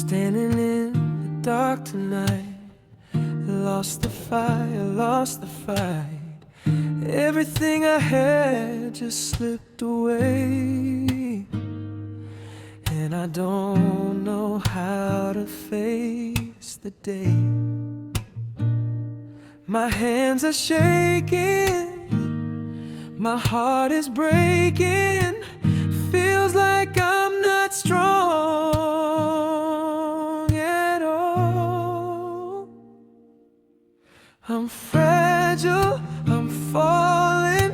Standing in the dark tonight, lost the fire, lost the fight. Everything I had just slipped away, and I don't know how to face the day. My hands are shaking, my heart is breaking. Feels like I'm not strong at all. I'm fragile, I'm falling.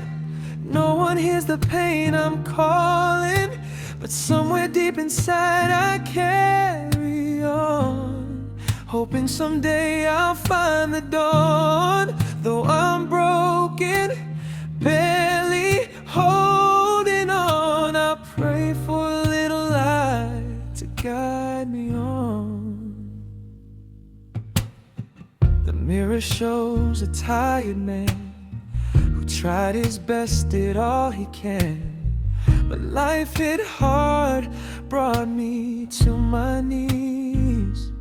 No one hears the pain I'm calling, but somewhere deep inside I carry on, hoping someday I'll find the dawn. Though I'm broken, barely holding on, I pray for a little light to guide me on. The mirror shows a tired man who tried his best, did all he can, but life hit hard, brought me to my knees,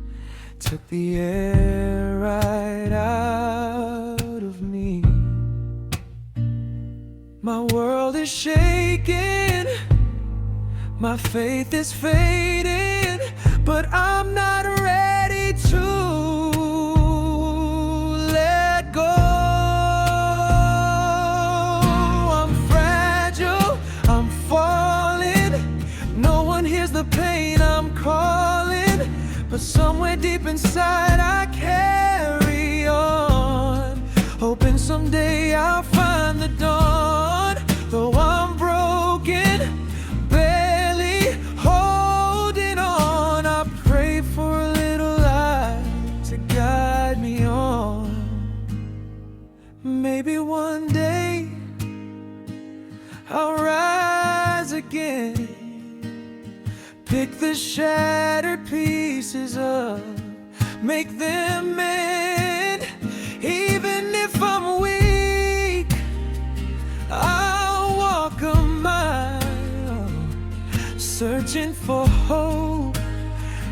took the air right out of me. My world is shaking, my faith is fading, but I'm not ready to let go. I'm fragile, I'm falling. No one hears the pain I'm calling, but somewhere deep inside I carry on, hoping someday I'll find the dawn. Though I'm broken, barely holding on, I pray for a little light to guide me on. Maybe one day I'll rise again, pick the shattered pieces up, make them mend. Even if I'm weak, I'll walk a mile, searching for hope,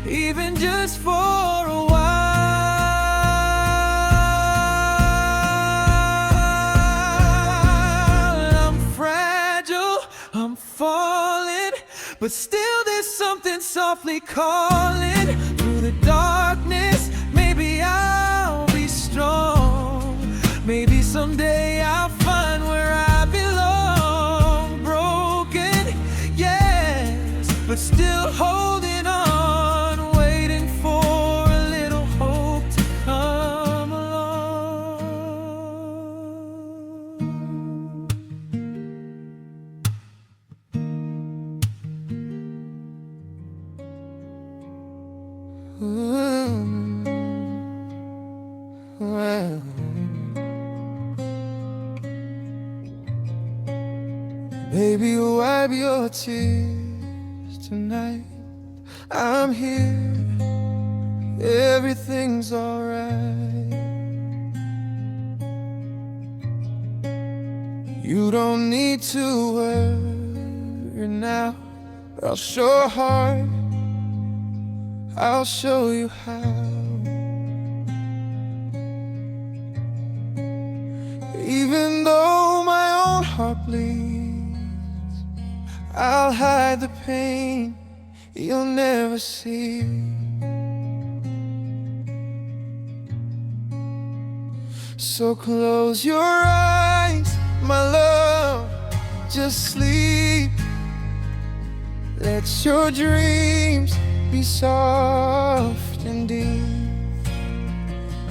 even just for a while. I'm fragile, I'm falling, but still there's something softly calling. Through the darkness, maybe I'll be strong. Maybe someday I'll find where I belong. Broken, yes, but still holding on, waiting for a little hope to come along. Well, baby, wipe your tears tonight. I'm here, everything's alright. You don't need to worry now. I'll show heart, I'll show you how. Even though my own heart bleeds, I'll hide the pain you'll never see. So close your eyes, my love, just sleep. Let your dreams be soft and deep.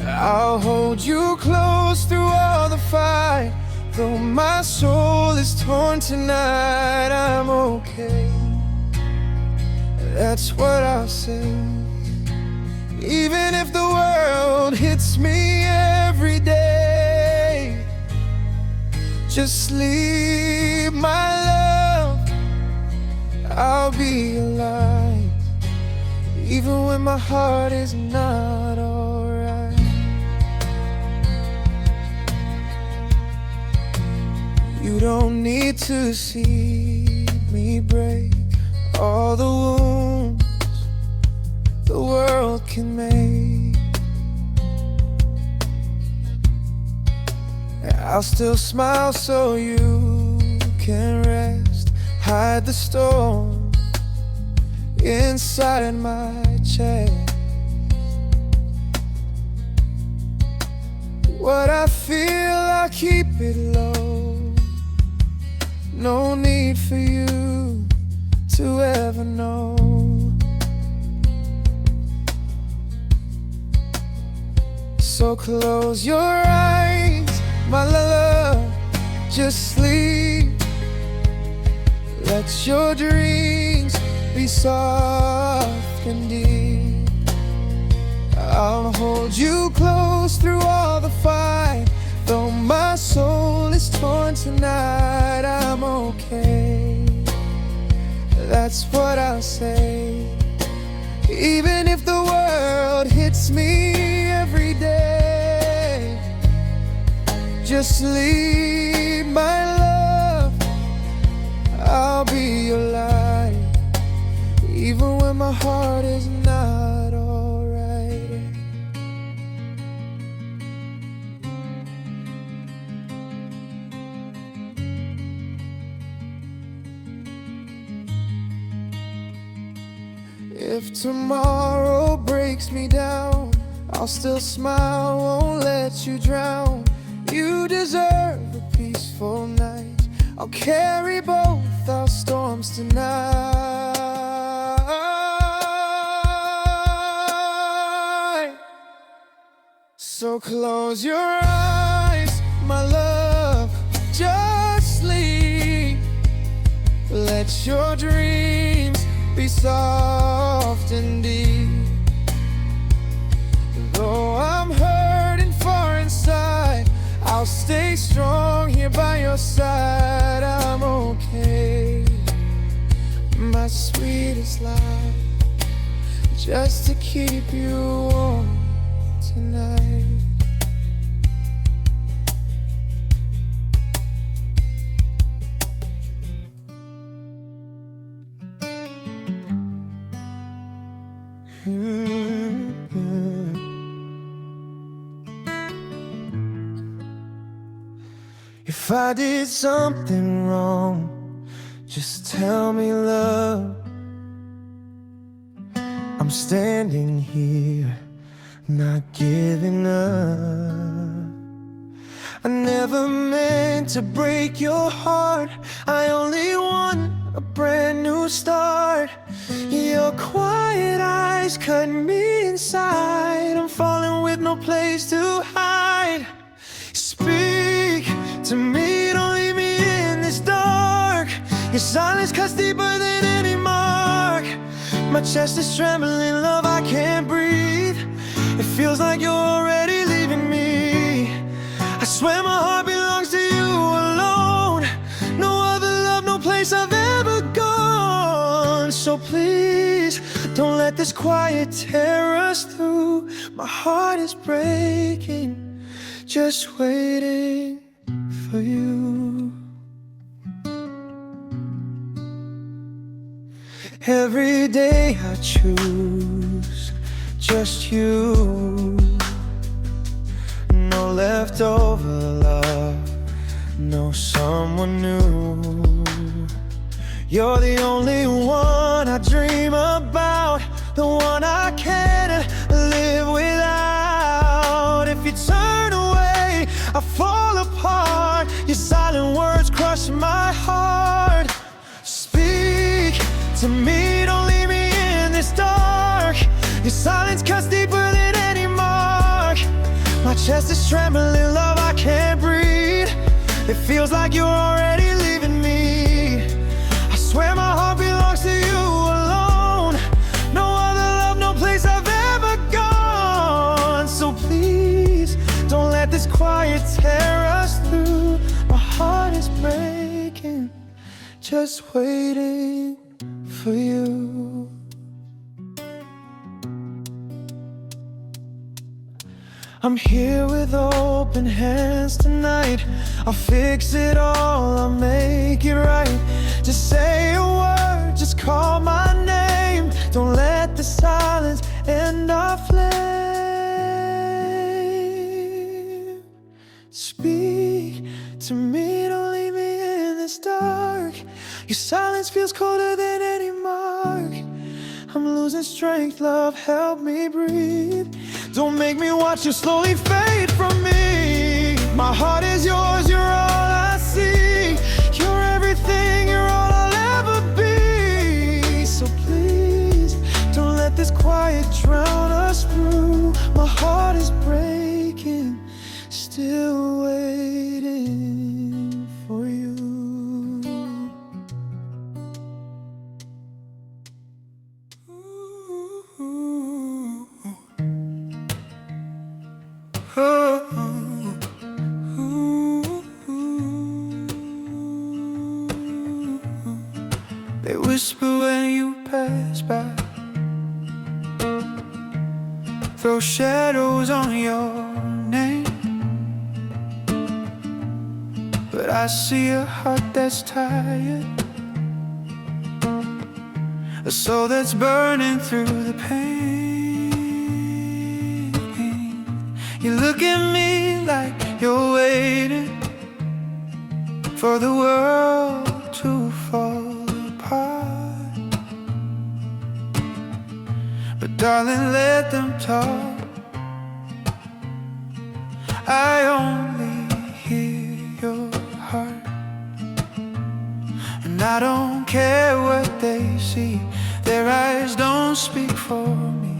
I'll hold you close through all the fight. Though my soul is torn tonight, I'm okay. That's what I'll say. Even if the world hits me every day, just sleep, my love, I'll be alive. Even when my heart is not alright. You don't need to see me break all the wounds the world can make. I'll still smile so you can rest. Hide the storm inside my chest. What I feel, I keep it low. No need for you to ever know. So close your eyes, my love, just sleep. Let your dreams be soft and deep. I'll hold you close through all the fight. Though my soul is torn tonight, I'm okay. That's what I'll say. Even if the world hits me every day, just leave my love, I'll be your light. Even when my heart is not alright. If tomorrow breaks me down, I'll still smile, won't let you drown. You deserve a peaceful night. I'll carry both our storms tonight. So close your eyes, my love, just sleep. Let your dreams be soft and deep. Though I'm hurting far inside, I'll stay strong here by your side. I'm okay, my sweetest life, just to keep you warm tonight. If I did something wrong, just tell me, love. I'm standing here, not giving up. I never meant to break your heart. I only want a brand new start. Your quiet eyes cut me inside. I'm falling with no place to hide. Speak to me, don't leave me in this dark. Your silence cuts deeper than any mark. My chest is trembling, love, I can't breathe. It feels like you're already leaving me. I swear my heart belongs to you alone. No other love, no place I've ever gone. So please, don't let this quiet tear us through. My heart is breaking, just waiting for you. Every day I choose just you. No leftover love, no someone new. You're the only one I dream about, the one I can't live without. If you turn away, I fall apart. Your silent words crush my heart. Speak to me, don't leave me in this dark. Your silence cuts deeper than any mark. My chest is trembling, love, I can't breathe. It feels like you're already leaving me. I swear my heart belongs to you alone. No other love, no place I've ever gone. So please, don't let this quiet tear us through. My heart is breaking, just waiting for you. I'm here with open hands tonight. I'll fix it all, I'll make it right. Just say a word, just call my name. Don't let the silence it's dark. Your silence feels colder than any mark. I'm losing strength, love, help me breathe. Don't make me watch you slowly fade from me. My heart is yours, you're all I see. You're everything, you're all I'll ever be. So please, don't let this quiet drown us through. My heart is breaking, still waiting for you. They whisper when you pass by, throw shadows on your name. But I see a heart that's tired, a soul that's burning through the pain. You look at me like you're waiting for the world to fall apart. But darling, let them talk. I only hear your heart, and I don't care what they see. Their eyes don't speak for me.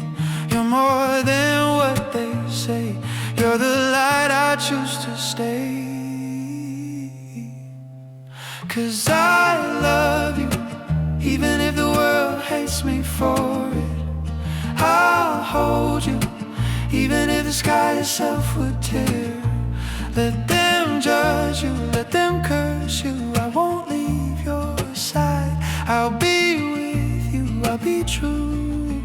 You're more than what they say. You're the light I choose to stay. 'Cause I love you, even if the world hates me for it. I'll hold you, even if the sky itself would tear. Let them judge you, let them curse you. I won't leave your side. I'll be with you, I'll be true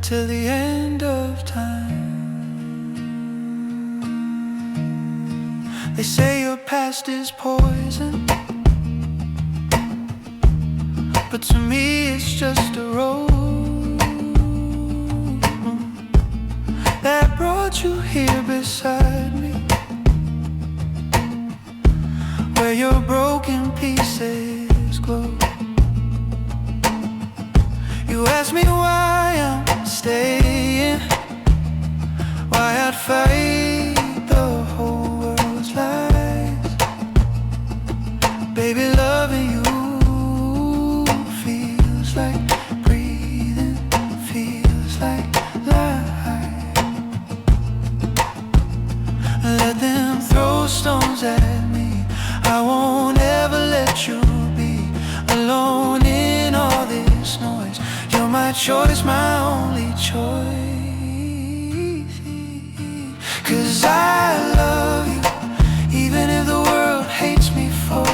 till the end of time. They say your past is poison, but to me it's just a road that brought you here beside me, where your broken pieces glow. You ask me why I'm staying, why I'd fight the whole world's lies. Baby, loving you feels like breathing, feels like life. Let them throw stones at me, I won't ever let you be alone in all this noise. You're my choice, my only choice. 'Cause I love you, even if the world hates me for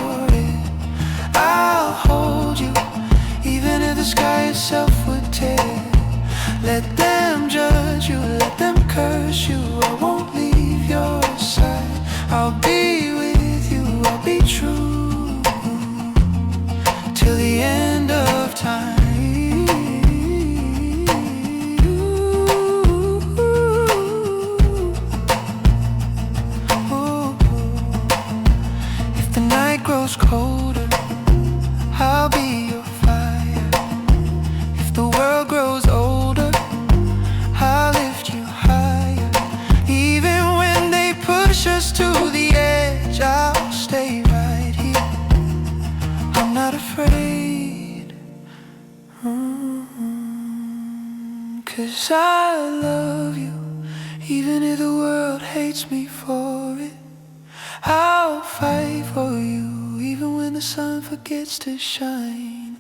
it. I'll hold you, even if the sky itself would tear. Let them judge you, let them curse you. I won't leave your side. I'll be with you, I'll be true till the end of time. If the night grows colder, I'll be your fire. If the world grows older, I'll lift you higher. Even when they push us to the edge, I'll stay right here. I'm not afraid. 'Cause I love you, even if the world hates me for it. I'll fight for you, even when the sun forgets to shine.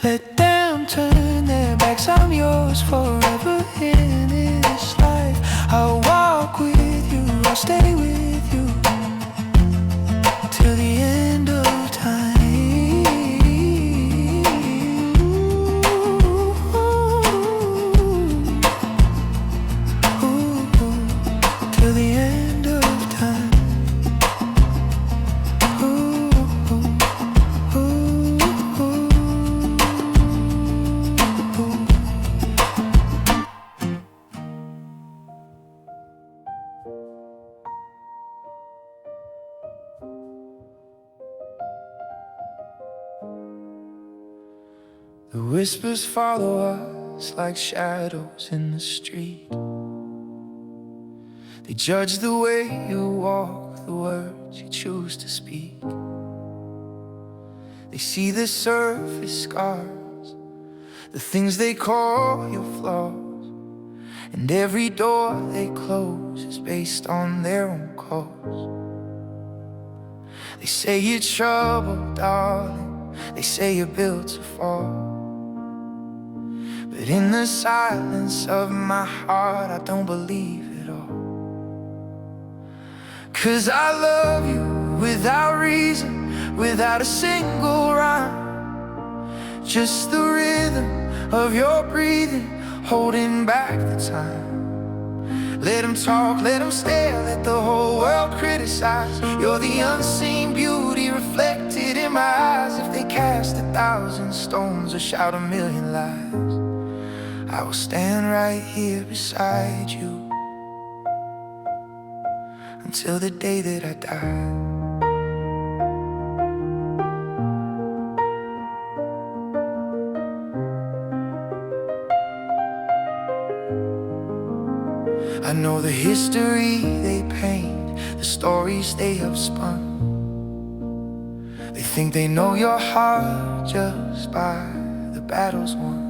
Let them turn their backs, I'm yours forever in this life. I'll walk with you, I'll stay with you till the end of time. Till the end of time. The whispers follow us like shadows in the street. They judge the way you walk, the words you choose to speak. They see the surface scars, the things they call your flaws, and every door they close is based on their own cause. They say you're trouble, darling. They say you're built to fall. But in the silence of my heart, I don't believe it all. 'Cause I love you without reason, without a single rhyme. Just the rhythm of your breathing, holding back the time. Let them talk, let them stare, let the whole world criticize. You're the unseen beauty reflected in my eyes. If they cast 1,000 stones or shout 1,000,000 lies, I will stand right here beside you until the day that I die. I know the history they paint, the stories they have spun. They think they know your heart just by the battles won.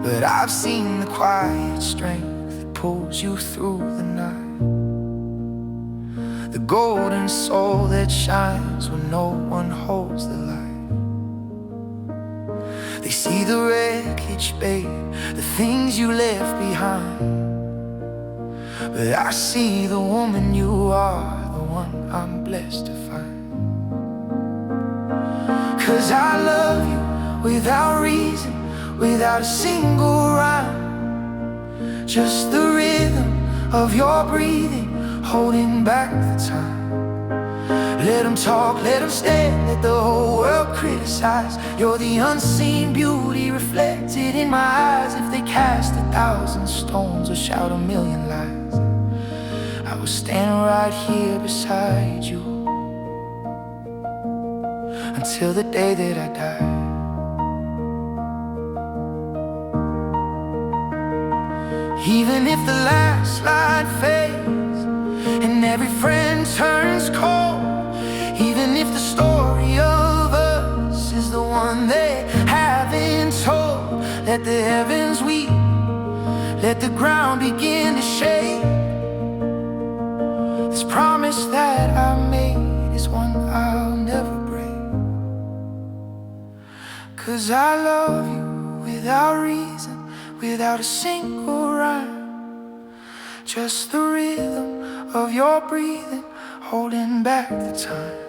But I've seen the quiet strength that pulls you through the night, the golden soul that shines when no one holds the light. They see the wreckage, babe, the things you left behind. But I see the woman you are, the one I'm blessed to find. 'Cause I love you without reason, without a single rhyme. Just the rhythm of your breathing, holding back the time. Let them talk, let them stare, let the whole world criticize. You're the unseen beauty reflected in my eyes. If they cast 1,000 stones or shout 1,000,000 lies, I will stand right here beside you until the day that I die. Even if the last light fades and every friend turns cold, even if the story of us is the one they haven't told, let the heavens weep, let the ground begin to shake. This promise that I made is one I'll never break. 'Cause I love you without reason, without a single rhyme. Just the rhythm of your breathing, holding back the time.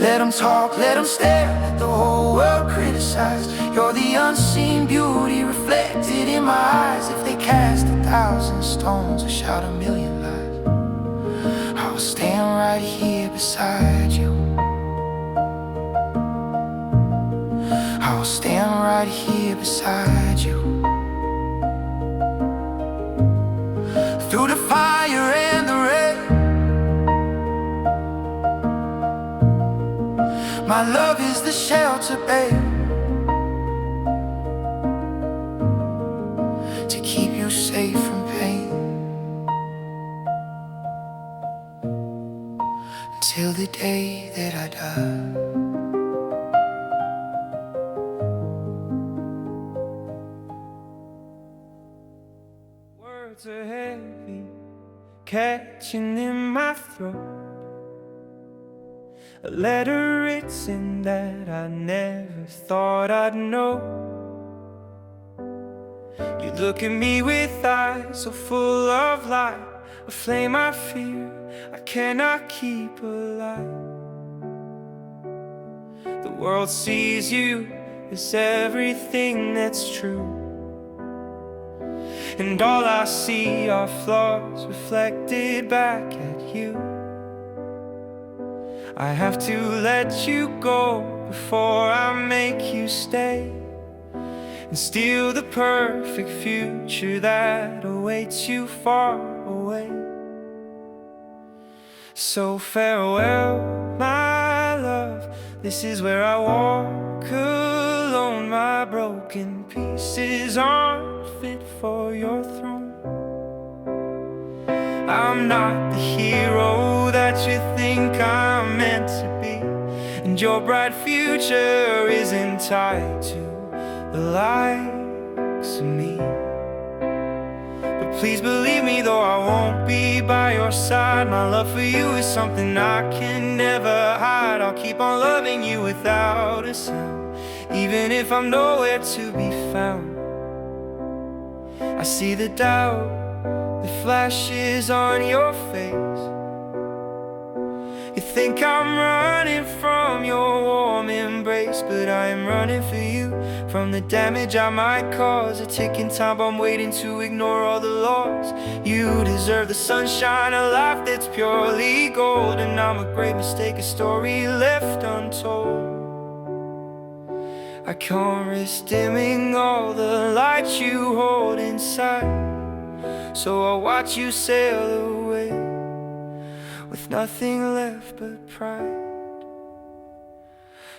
Let them talk, let them stare, let the whole world criticize. You're the unseen beauty reflected in my eyes. If they cast 1,000 stones or shout 1,000,000 lies, I'll stand right here beside you. I'll stand right here beside you. Through the fire and the rain, my love is the shelter, babe, to keep you safe from pain until the day that I die. Words are heavy, catching in my throat. A letter written that I never thought I'd know. You look at me with eyes so full of light, a flame I fear I cannot keep alive. The world sees you as everything that's true, and all I see are flaws reflected back at you. I have to let you go before I make you stay and steal the perfect future that awaits you far away. So farewell, my love, this is where I walk my broken pieces aren't fit for your throne. I'm not the hero that you think I'm meant to be, and your bright future isn't tied to the likes of me. But please believe me, though I won't be by your side, my love for you is something I can never hide. I'll keep on loving you without a sound, even if I'm nowhere to be found. I see the doubt that flashes on your face. You think I'm running from your warm embrace, but I am running for you, from the damage I might cause. A ticking time bomb waiting to ignore all the laws. You deserve the sunshine, a life that's purely gold, and I'm a great mistake, a story left untold. I can't risk dimming all the lights you hold inside, so I'll watch you sail away with nothing left but pride.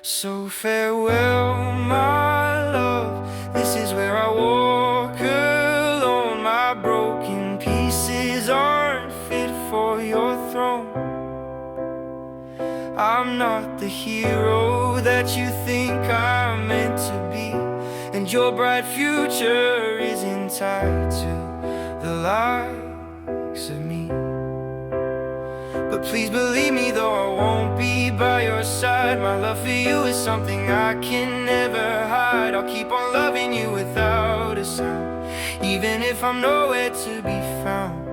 So farewell, my love, this is where I walk alone. My broken pieces aren't fit for your throne. I'm not the hero that you think I'm meant to be, and your bright future isn't tied to the likes of me. But please believe me, though I won't be by your side, my love for you is something I can never hide. I'll keep on loving you without a sound, even if I'm nowhere to be found.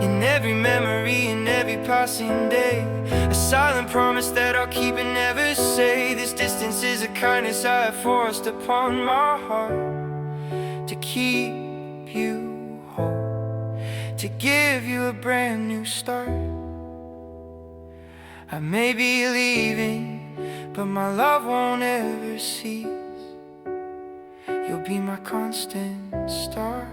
In every memory, in every passing day, a silent promise that I'll keep and never say. This distance is a kindness I have forced upon my heart, to keep you whole, to give you a brand new start. I may be leaving, but my love won't ever cease. You'll be my constant star,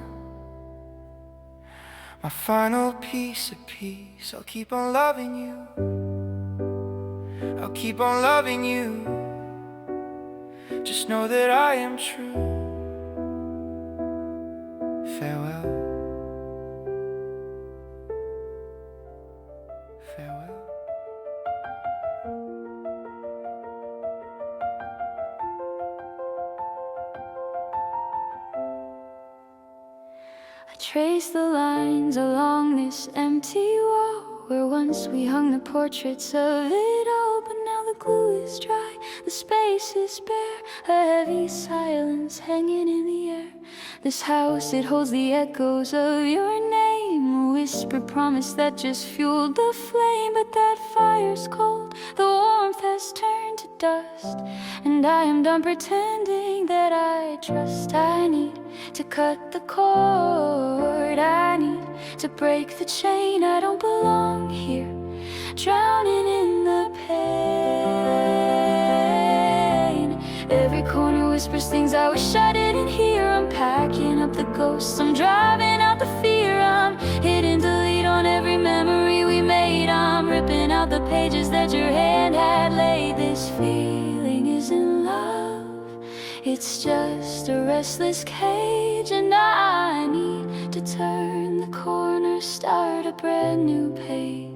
my final piece of peace. I'll keep on loving you, I'll keep on loving you. Just know that I am true. Farewell, farewell. I trace the lines along this empty wall, where once we hung the portraits of it all. But now the glue is dry, the space is bare, a heavy silence hanging in the air. This house, it holds the echoes of your name, a whispered promise that just fueled the flame. But that fire's cold, the warmth has turned to dust, and I am done pretending that I trust. I need to cut the cord, I need to break the chain. I don't belong here, drowning in the pain. Every corner whispers things I wish I didn't hear. I'm packing up the ghosts, I'm driving out the fear. I'm hitting delete on every memory we made. I'm ripping out the pages that your hand had laid. This feeling isn't love, it's just a restless cage, and I need to turn the corner, start a brand new page.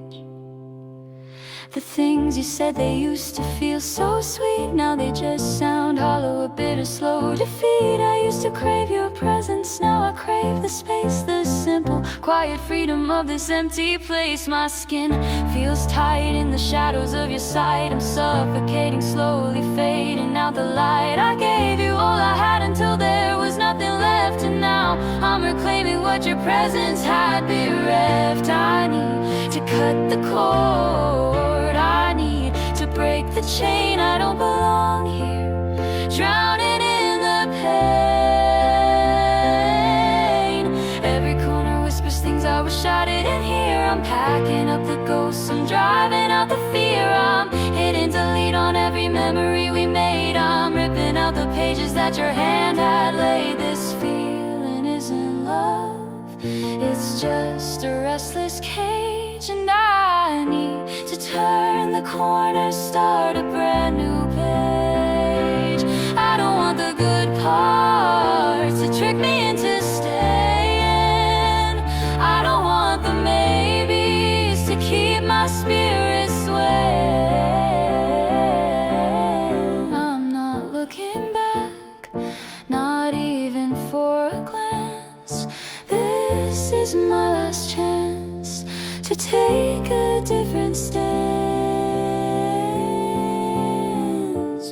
The things you said, they used to feel so sweet, now they just sound hollow, a bitter slow defeat. I used to crave your presence, now I crave the space, the simple, quiet freedom of this empty place. My skin feels tight in the shadows of your sight. I'm suffocating, slowly fading out the light. I gave you all I had until there was nothing left, and now I'm reclaiming what your presence had bereft. I need to cut the cord, I need to break the chain. I don't belong here, drowning in the pain. Every corner whispers things I wish I didn't hear. I'm packing up the ghosts, I'm driving out the fear. I'm hitting delete on every memory we made. I'm ripping out the pages that your hand had laid. This feeling isn't love, it's just a restless cage, and I need to turn the corner, start a brand new page. take a different stance.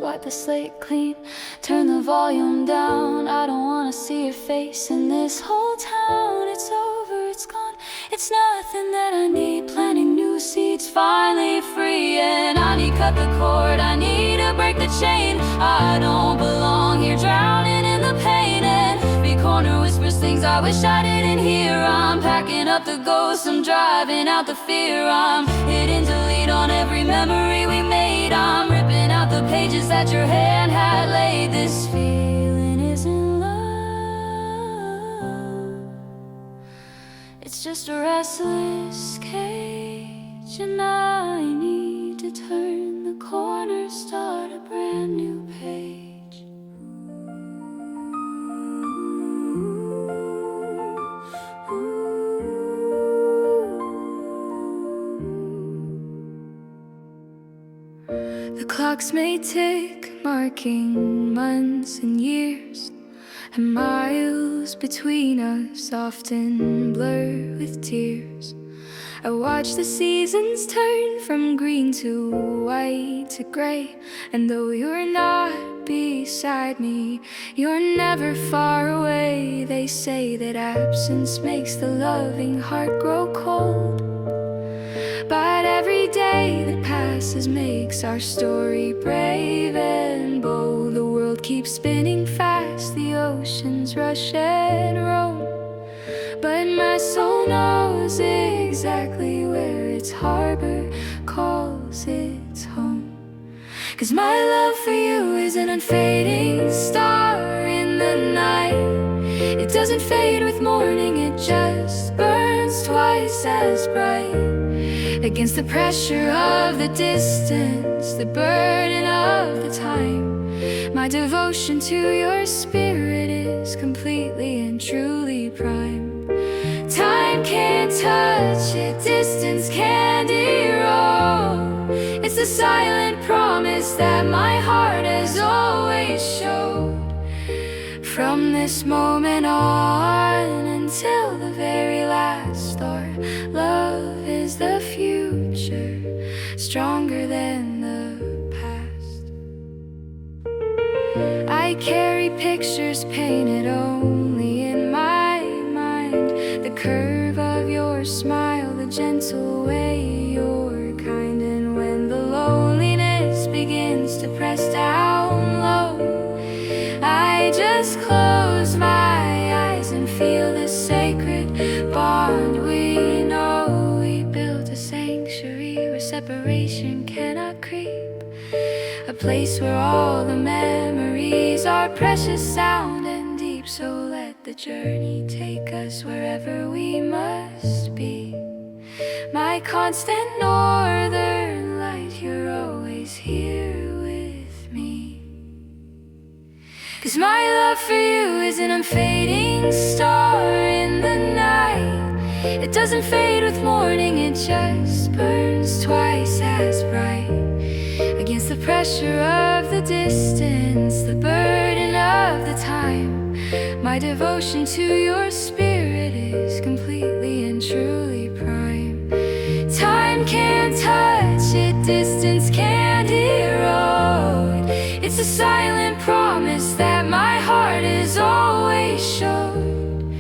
Wipe the slate clean, turn the volume down. I don't wanna see your face in this whole town. It's over, it's gone, it's nothing that I need. Planting new seeds, finally free. And I need cut the cord, I need to break the chain. I don't belong here, drowning in the pain. And every corner whispers things I wish I didn't hear. I'm packing up the ghosts, I'm driving out the fear. I'm hitting delete on every memory we made. I'm ripping out the pages that your hand had laid. This feeling isn't love, it's just a restless cage. And I need to turn the corner, start a brand new page. The clocks may tick, marking months and years, and miles between us often blur with tears. I watch the seasons turn from green to white to gray, and though you're not beside me, you're never far away. They say that absence makes the loving heart grow cold, but every day that passes makes our story brave and bold. The world keeps spinning fast, the oceans rush and roam, but my soul knows exactly where its harbor calls its home. 'Cause my love for you is an unfading star in the night. It doesn't fade with morning, it just burns twice as bright. Against the pressure of the distance, the burden of the time, my devotion to your spirit is completely and truly prime. Time can't touch it, distance can't erode. It's the silent promise that my heart has always showed. From this moment on until the very last, our love is the future, stronger than the past. I carry pictures painted only in my mind, the curve of your smile, the gentle way you're kind. And when the loneliness begins to press down low, I just close my eyes and feel the sacred bond we know. We built a sanctuary where separation cannot creep, a place where all the memories are precious, sound and deep. So let the journey take us wherever we must be. My constant northern light, you're always here with me. 'Cause my love for you is an unfading star in the night. It doesn't fade with morning, it just burns twice as bright. Against the pressure of the distance, the burden of the time, my devotion to your spirit is completely and truly prime. Time can't touch it, distance can't erode. It's a silent promise that my heart has always showed.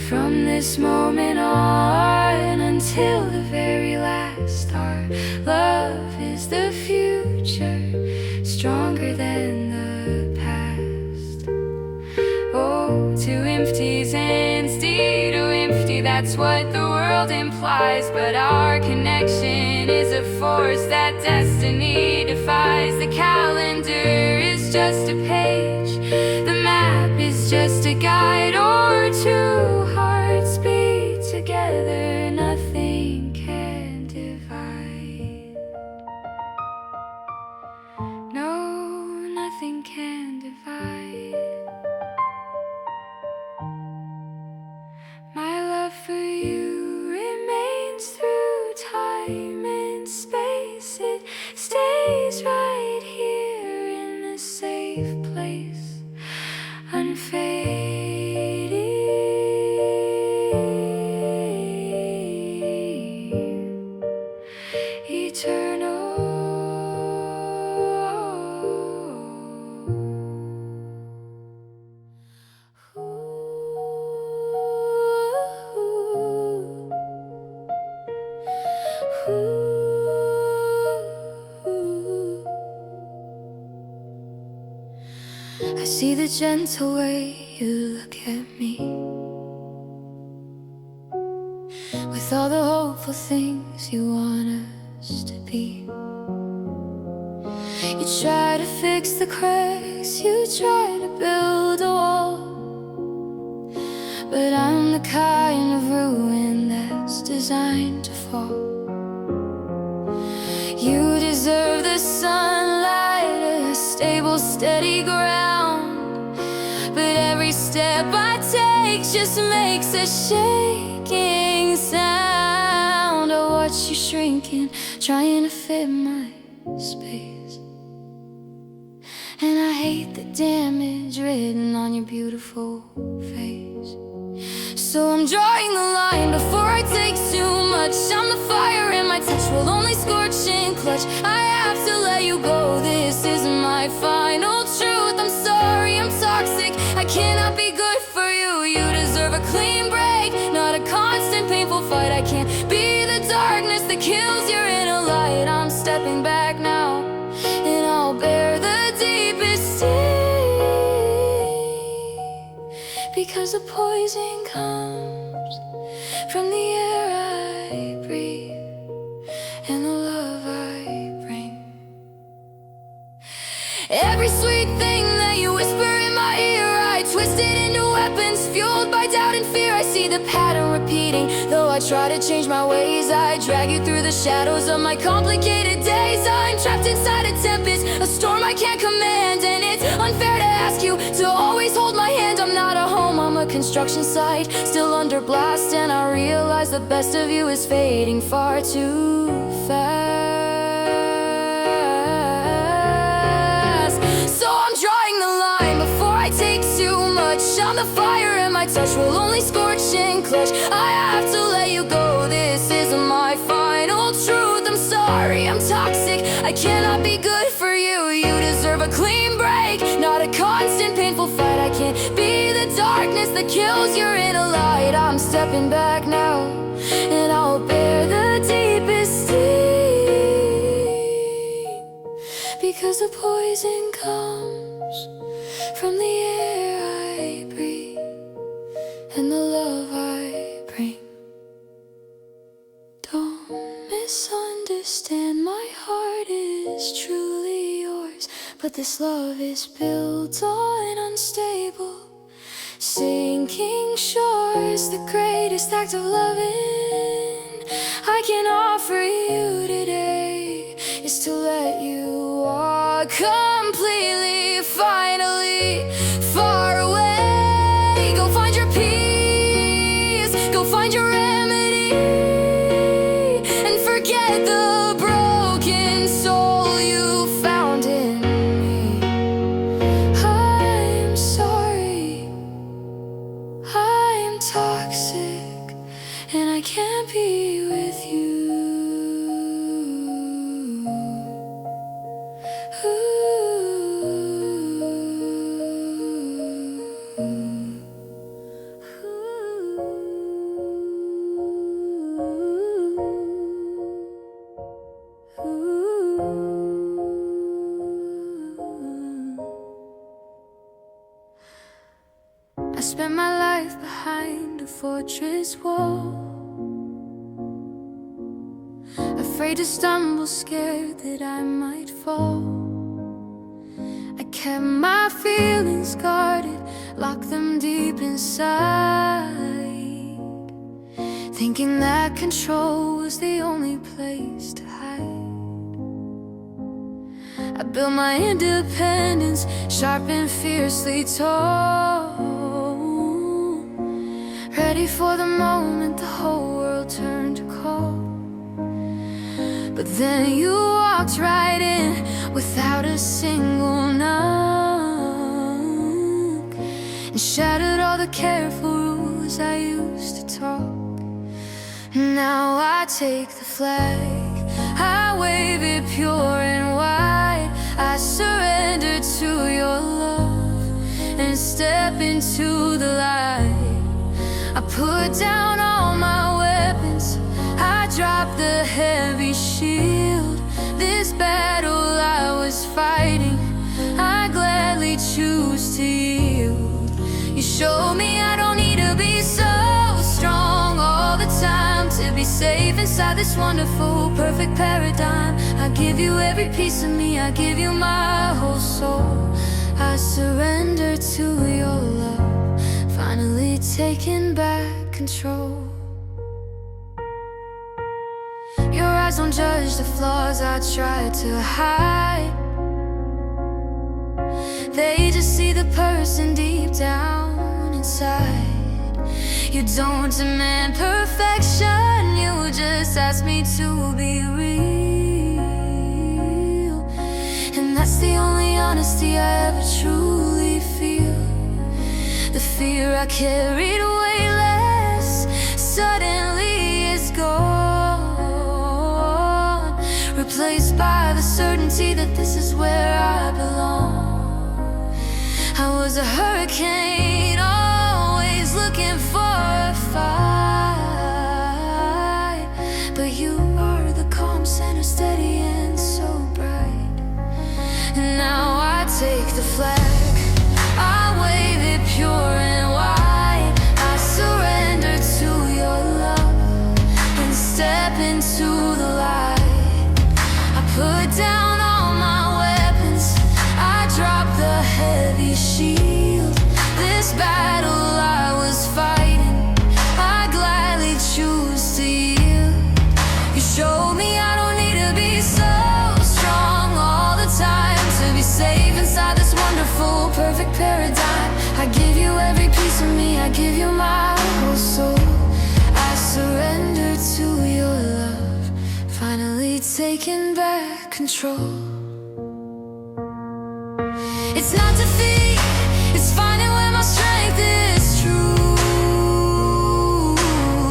From this moment on until the very last, our love is the future, stronger than the past. Oh, two empties and instead of empty, that's what the world implies. But our connection is a force that destiny defies. The calendar is just a page, the map is just a guide, or two hearts beat together, nothing can divide. No, nothing can divide. My love for you remains through time and space. It stays right here in this safe place, unfading. eternal. I see the gentle way you look at me, with all the hopeful things you want us to be. You try to fix the cracks, you try to build a wall, but I'm the kind of ruin that's designed to fall. You deserve the sunlight, a stable, steady ground, but every step I take just makes a shaking sound. I watch you shrinking, trying to fit my space, and I hate the damage written on your beautiful face. So I'm drawing the line before I take too much. I'm the fire and my touch will only scorch and clutch. I have to let you go, this is my final truth. I'm sorry, I'm toxic, I cannot be good for you. You deserve a clean break, not a constant painful fight. I can't be the darkness that kills your inner light. I'm stepping back now, and I'll bear the deepest sting, because the poison comes from the air I breathe and the love I bring. Every sweet thing that you whisper in my ear, I twist it into weapons fueled by doubt and fear. I see the pattern repeating, though I try to change my ways. I drag you through the shadows of my complicated days. I'm trapped inside a tempest, a storm I can't command, and it's unfair to ask you to always hold my hand. I'm not a home, I'm a construction site, still under blast, and I realize the best of you is fading far too fast. So I'm drawing the line before I take too much. I'm the fire and my touch will only scorch and clutch. I have to let you go, this is my final truth. I'm sorry, I'm toxic, I cannot be good for you. You deserve a clean break, not a constant painful fight. I can't be the darkness that kills your inner light. I'm stepping back now, and I'll bear the deepest sting, because the poison comes from the air I breathe and the love I bring. Don't misunderstand, my heart is truly yours, but this love is built on unstable, sinking shores. The greatest act of loving I can offer you today is to let you walk completely, finally, far away. Go find your peace, go find your remedy, and forget the broken soul you found in me. I'm sorry, I'm toxic, and I can't be with you. I spent my life behind a fortress wall, afraid to stumble, scared that I might fall. I kept my feelings guarded, locked them deep inside, thinking that control was the only place to hide. I built my independence, sharp and fiercely tall, ready for the moment the whole world turned to cold. But then you walked right in without a single knock, and shattered all the careful rules I used to talk. Now I take the flag, pure and white. I surrender to your love and step into the light. I put down all my weapons, I drop the heavy shield. This battle I was fighting, I gladly choose to yield. You show me I don't need to be so strong all the time to be safe inside this wonderful, perfect paradigm. I give you every piece of me, I give you my whole soul. I surrender to your love, finally taking back control. Your eyes don't judge the flaws I try to hide. They just see the person deep down inside. You don't demand perfection, you just ask me to be real. And that's the only honesty I ever truly feel. The fear I carried way less suddenly is gone, replaced by the certainty that this is where I belong. I was a hurricane, always looking for a fight, but you are the calm center, steady and so bright. And now I take the flag, I wave it pure and white. I surrender to your love and step into the light. I put down all my weapons, I drop the heavy shield. This battle I was fighting, I gladly choose to yield. You show me I don't need to be so strong all the time to be safe inside this wonderful, perfect paradigm. I give you every piece of me, I give you my whole soul. I surrender to your love, finally taking back control. It's not defeat, it's finding where my strength is true.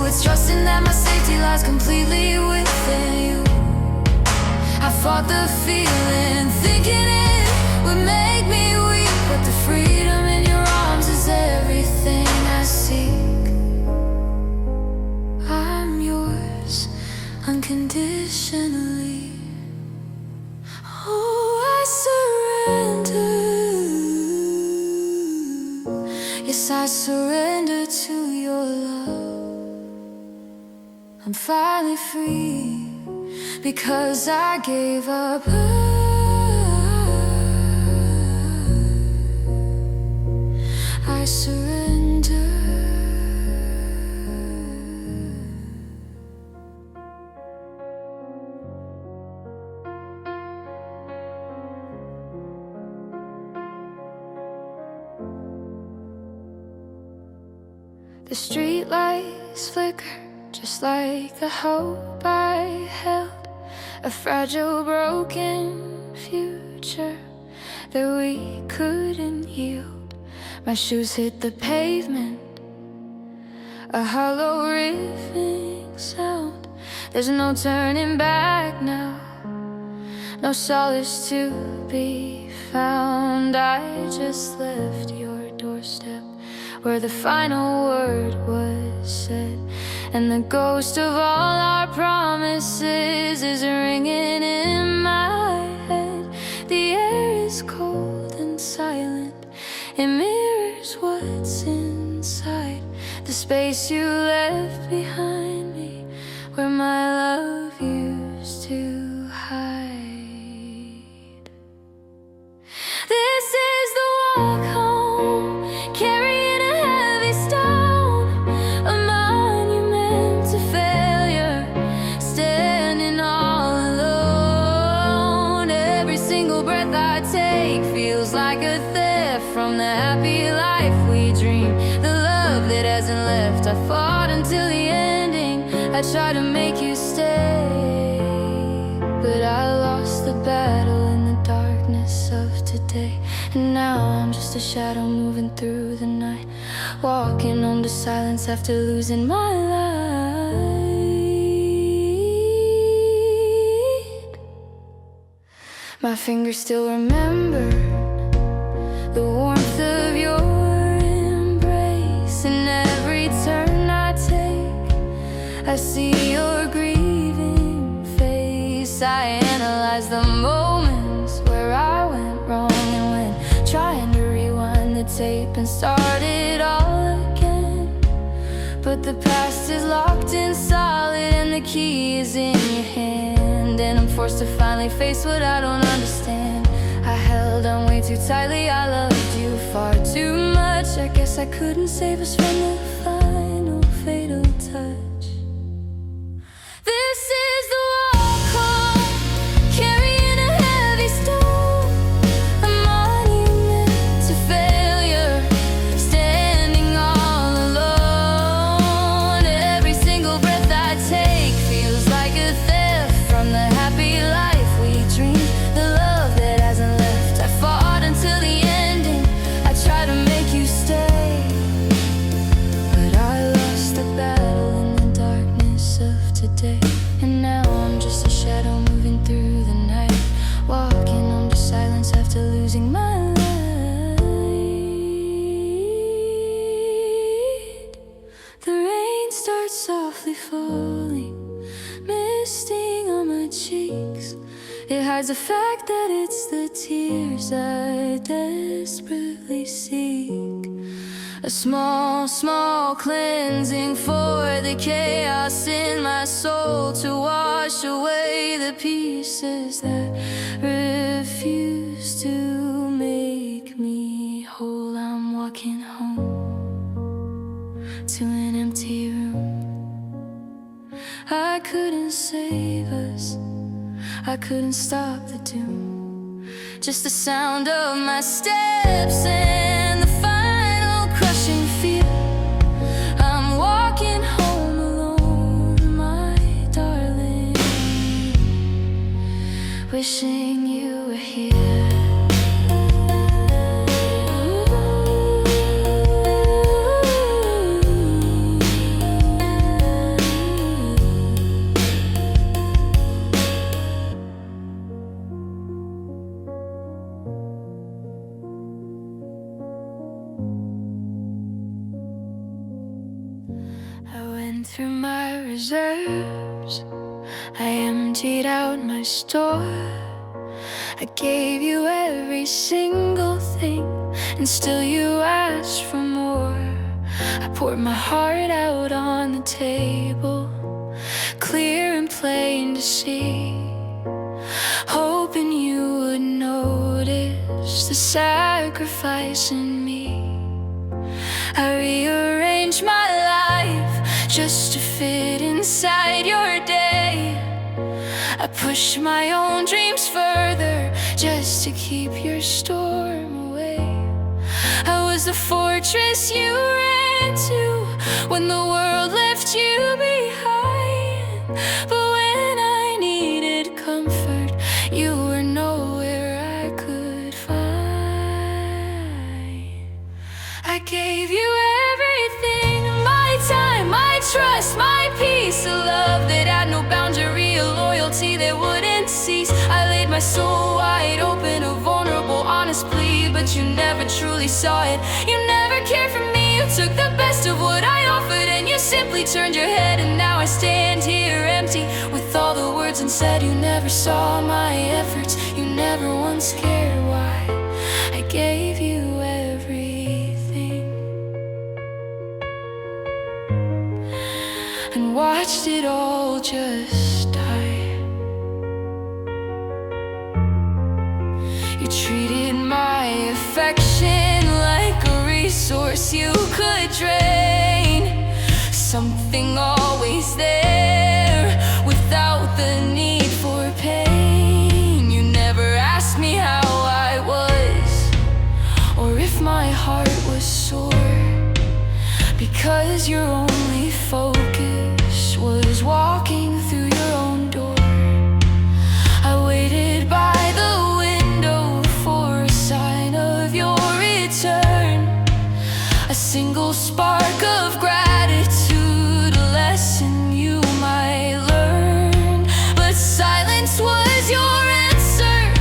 It's trusting that my safety lies completely within you. I fought the feeling, thinking it would make me weak, but the freedom in your arms is everything I seek. I'm yours unconditionally. Oh, I surrender. Yes, I surrender to your love. I'm finally free because I gave up. I surrender. The street lights flicker just like the hope I held, a fragile, broken future that we couldn't yield. My shoes hit the pavement, a hollow riffing sound. There's no turning back now, no solace to be found. I just left your doorstep where the final word was said, and the ghost of all our promises is ringing in my head. The air is cold and silent, it mirrors what's inside the space you left behind me, where my love used to hide. This is the walk home, carrying a heavy stone, a monument to failure, standing all alone. Every single breath I take feels like a theft from the happy life we dream, the love that hasn't left. I fought until the ending, I tried to make you stay, but I lost the battle in the darkness of today. And now I'm just a shadow moving through the night, walking on to silence after losing my light. My fingers still remember the warmth of your embrace. And every turn I take, I see your grieving face. I analyze the moments where I went wrong, and when trying to rewind the tape and start it all again. But the past is locked in solid, and the key is in your hand. And I'm forced to finally face what I don't understand. I held on way too tightly, I loved you far too much. I guess I couldn't save us from the final fatal touch. This is the walk home, carrying a heavy stone, a monument to failure, standing all alone. Every single breath I take feels like a theft from the happy life we dreamed, the love that hasn't left. I fought until the ending, I tried to make you stay, but I lost the battle in the darkness of today. And now I'm just a shadow moving through the night, walking home to silence after losing my light. The rain starts softly falling, misting on my cheeks. It hides the fact that it's the tears I desperately seek. A small, small cleansing for the chaos in my soul, to wash away the pieces that refuse to make me whole. I'm walking home to an empty room. I couldn't save us, I couldn't stop the doom. Just the sound of my steps and the final crushing fear. I'm walking home alone, my darling, wishing you were here. I went through my reserves, I emptied out my store. I gave you every single thing, and still you asked for more. I poured my heart out on the table, clear and plain to see, hoping you would notice the sacrifice in me. I rearranged my life just to fit inside your day. I pushed my own dreams further just to keep your storm away. I was the fortress you ran to when the world left you behind. But when I needed comfort, you were nowhere I could find. I gave you everything, my time, my trust, my peace, a love that had no boundary, a loyalty that wouldn't cease. I laid my soul wide open, a vulnerable, honest plea, but you never truly saw it. You never cared for me, you took the best of what I offered, and you simply turned your head. And now I stand here empty, with all the words unsaid. You never saw my efforts, you never once cared why I gave you everything, and watched it all just die. You treated my affection like a resource you could drain, something always there without the need for pain. You never asked me how I was, or if my heart was sore, because your only focus was walking through your own door. I waited by the window for a sign of your return, a single spark of gratitude, a lesson you might learn. But silence was your answer,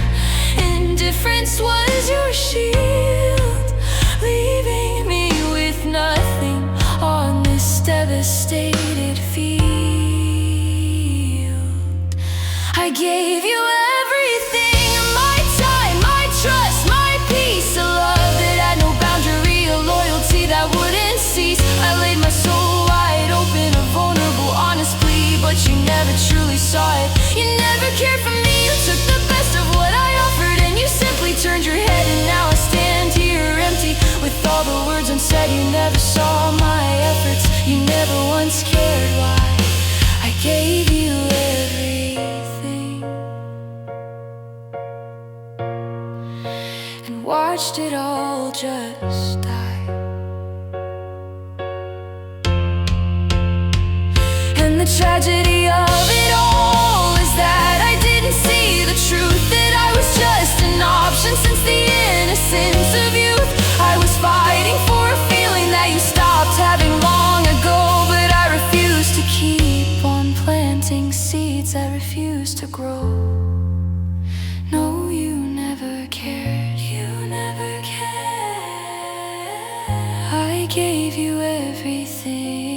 gave you everything, my time, my trust, my peace, a love that had no boundary, a loyalty that wouldn't cease. I laid my soul wide open, a vulnerable, honest plea, but you never truly saw it. You never cared for me, you took the best of what I offered, and you simply turned your head, and now I stand here empty, with all the words unsaid. You never saw my efforts, you never once cared why I gave you everything, and watched it all just die. And the tragedy of it all is that I didn't see the truth, that I was just an option since the innocence of youth. I was fighting for a feeling that you stopped having long ago, but I refused to keep on planting seeds that refused to grow. No, you never cared, you never cared. I gave you everything,